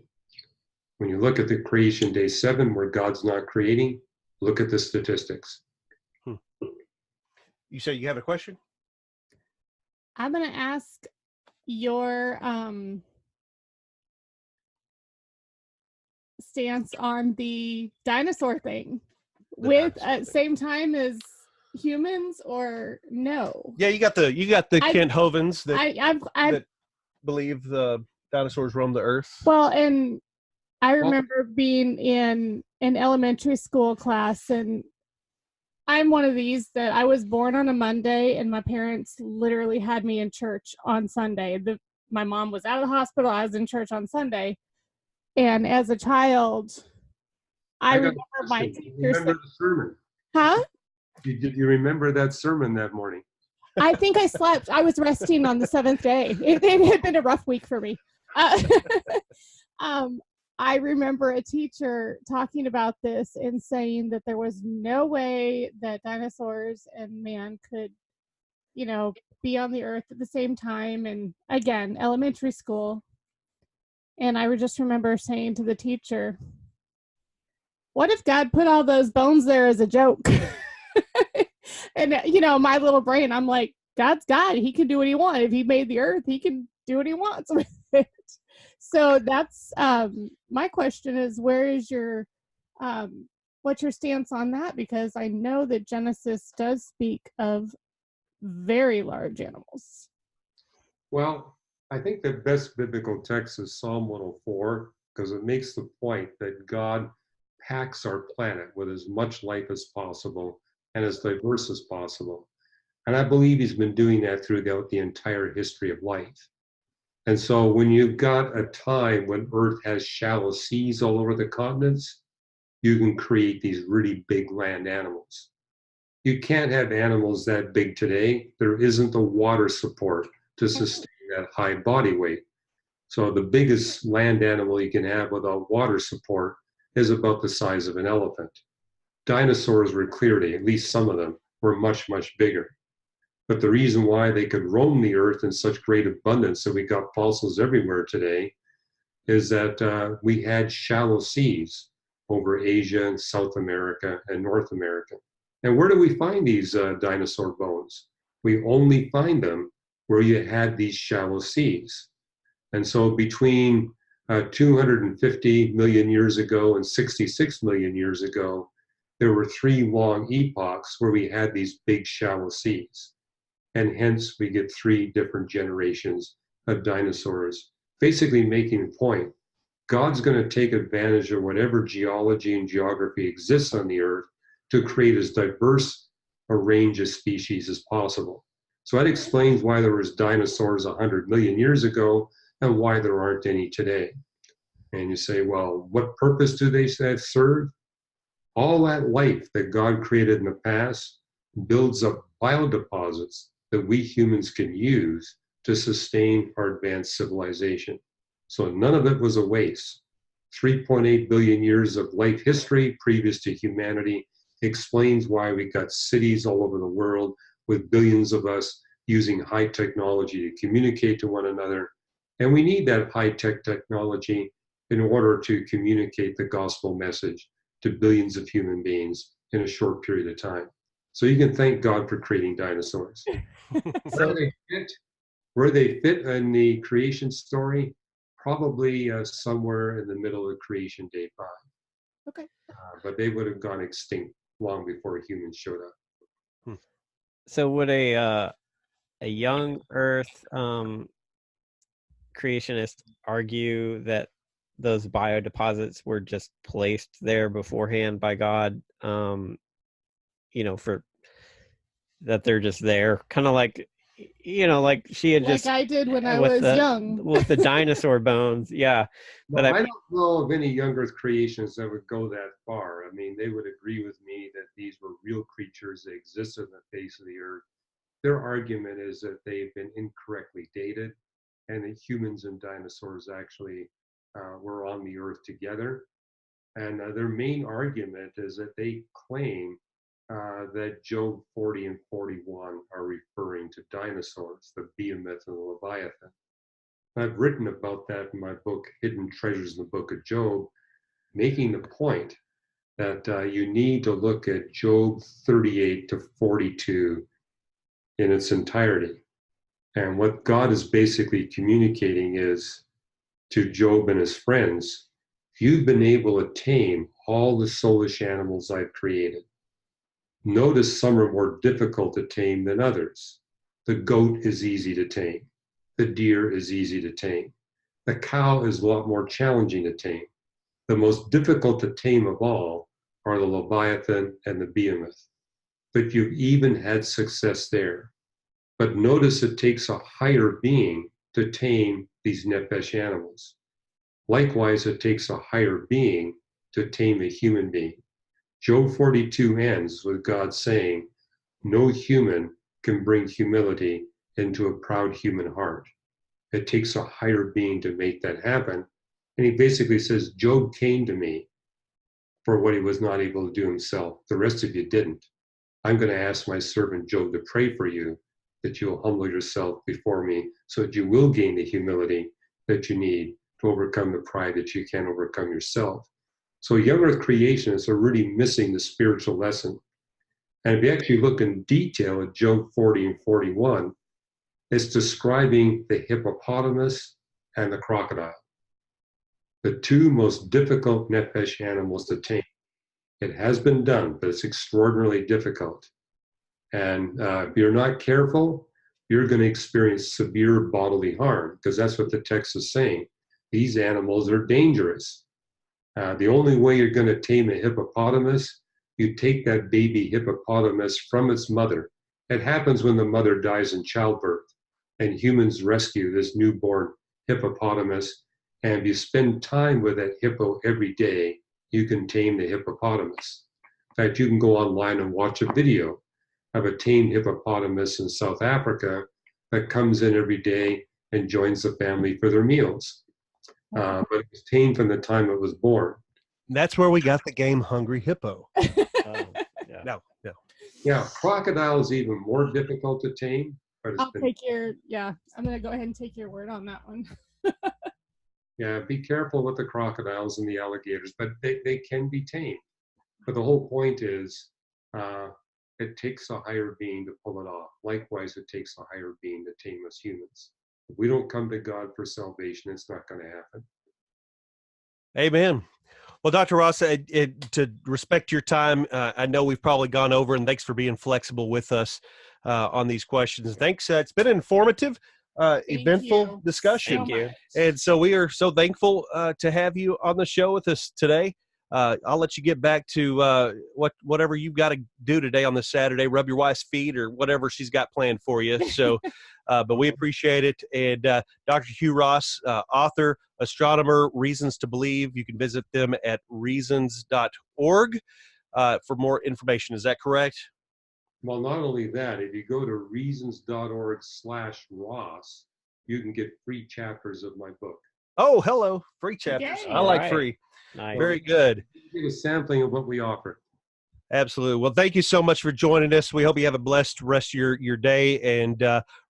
When you look at the creation day 7 where God's not creating, look at the statistics. You said you have a question? I'm going to ask your stance on the dinosaur thing with at same time as humans, or no? Yeah, you got the Kent Hovens that I believe the dinosaurs roamed the earth. Well, and I remember being in an elementary school class, and I'm one of these that I was born on a Monday, and my parents literally had me in church on Sunday. My mom was out of the hospital. I was in church on Sunday. And as a child, I remember my teacher remember the sermon? Huh? Did you remember that sermon that morning? I think I slept. I was resting on the 7th day. It had been a rough week for me. I remember a teacher talking about this and saying that there was no way that dinosaurs and man could, be on the earth at the same time. And again, elementary school. And I would just remember saying to the teacher, what if God put all those bones there as a joke? And, my little brain, I'm like, God's God. He can do what he wants. If he made the earth, he can do what he wants with it. So that's my question is, where is your, what's your stance on that? Because I know that Genesis does speak of very large animals. Well, I think the best biblical text is Psalm 104, because it makes the point that God packs our planet with as much life as possible and as diverse as possible. And I believe he's been doing that throughout the entire history of life. And so when you've got a time when Earth has shallow seas all over the continents, you can create these really big land animals. You can't have animals that big today. There isn't the water support to sustain that high body weight. So the biggest land animal you can have without water support is about the size of an elephant. Dinosaurs were clearly, at least some of them, were much, much bigger. But the reason why they could roam the earth in such great abundance that we got fossils everywhere today is that we had shallow seas over Asia and South America and North America. And where do we find these dinosaur bones? We only find them where you had these shallow seas. And so between 250 million years ago and 66 million years ago, there were 3 long epochs where we had these big shallow seas. And hence we get 3 different generations of dinosaurs, basically making the point, God's going to take advantage of whatever geology and geography exists on the earth to create as diverse a range of species as possible. So that explains why there was dinosaurs 100 million years ago and why there aren't any today. And you say, well, what purpose do they serve? All that life that God created in the past builds up biodeposits that we humans can use to sustain our advanced civilization. So none of it was a waste. 3.8 billion years of life history previous to humanity explains why we got cities all over the world with billions of us using high technology to communicate to one another. And we need that high-tech technology in order to communicate the gospel message to billions of human beings in a short period of time. So you can thank God for creating dinosaurs. Where they fit in the creation story, probably somewhere in the middle of creation day 5. Okay. But they would have gone extinct long before humans showed up. So would a young Earth creationist argue that those biodeposits were just placed there beforehand by God, for that they're just there, kind of like, like she had like I did when I was young with the dinosaur bones. Yeah. But I don't know of any young Earth creationists that would go that far. I mean, they would agree with me that these were real creatures that existed on the face of the earth. Their argument is that they've been incorrectly dated and that humans and dinosaurs actually were on the earth together. And their main argument is that they claim that Job 40 and 41 are referring to dinosaurs, the behemoth and the Leviathan. I've written about that in my book, Hidden Treasures in the Book of Job, making the point that you need to look at Job 38 to 42 in its entirety. And what God is basically communicating is to Job and his friends, you've been able to tame all the soulish animals I've created. Notice some are more difficult to tame than others. The goat is easy to tame. The deer is easy to tame. The cow is a lot more challenging to tame. The most difficult to tame of all are the Leviathan and the behemoth. But you've even had success there. But notice it takes a higher being to tame these nephesh animals. Likewise, it takes a higher being to tame a human being. Job 42 ends with God saying, no human can bring humility into a proud human heart. It takes a higher being to make that happen. And he basically says, Job came to me for what he was not able to do himself. The rest of you didn't. I'm going to ask my servant Job to pray for you, that you'll humble yourself before me so that you will gain the humility that you need to overcome the pride that you can't overcome yourself. So young earth creationists are really missing the spiritual lesson. And if you actually look in detail at Job 40 and 41, it's describing the hippopotamus and the crocodile, the two most difficult nephesh animals to tame. It has been done, but it's extraordinarily difficult. And if you're not careful, you're going to experience severe bodily harm, because that's what the text is saying. These animals are dangerous. The only way you're going to tame a hippopotamus, you take that baby hippopotamus from its mother. It happens when the mother dies in childbirth, and humans rescue this newborn hippopotamus. And if you spend time with that hippo every day, you can tame the hippopotamus. In fact, you can go online and watch a video of a tamed hippopotamus in South Africa that comes in every day and joins the family for their meals. But it was tamed from the time it was born. That's where we got the game Hungry Hippo. Yeah. No. Yeah, crocodile is even more difficult to tame. But I'm going to go ahead and take your word on that one. Yeah, be careful with the crocodiles and the alligators, but they can be tamed. But the whole point is it takes a higher being to pull it off. Likewise, it takes a higher being to tame us humans. If we don't come to God for salvation, it's not going to happen. Amen. Well, Dr. Ross, to respect your time, I know we've probably gone over, and thanks for being flexible with us on these questions. Thanks. It's been informative, eventful discussion. Thank you. And so we are so thankful to have you on the show with us today. I'll let you get back to whatever you've got to do today on this Saturday, rub your wife's feet or whatever she's got planned for you. So, but we appreciate it. And Dr. Hugh Ross, author, astronomer, Reasons to Believe. You can visit them at reasons.org for more information. Is that correct? Well, not only that, if you go to reasons.org/Ross, you can get free chapters of my book. Oh, hello. Free chapters. Yay. I like Right. free. Nice. Very good. Get a sampling of what we offer. Absolutely. Well, thank you so much for joining us. We hope you have a blessed rest of your day and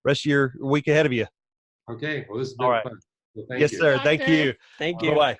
rest of your week ahead of you. Okay, well, this has All been right. fun. Well, thank Yes, you. sir. Thank Doctor. you. Thank you. Bye-bye.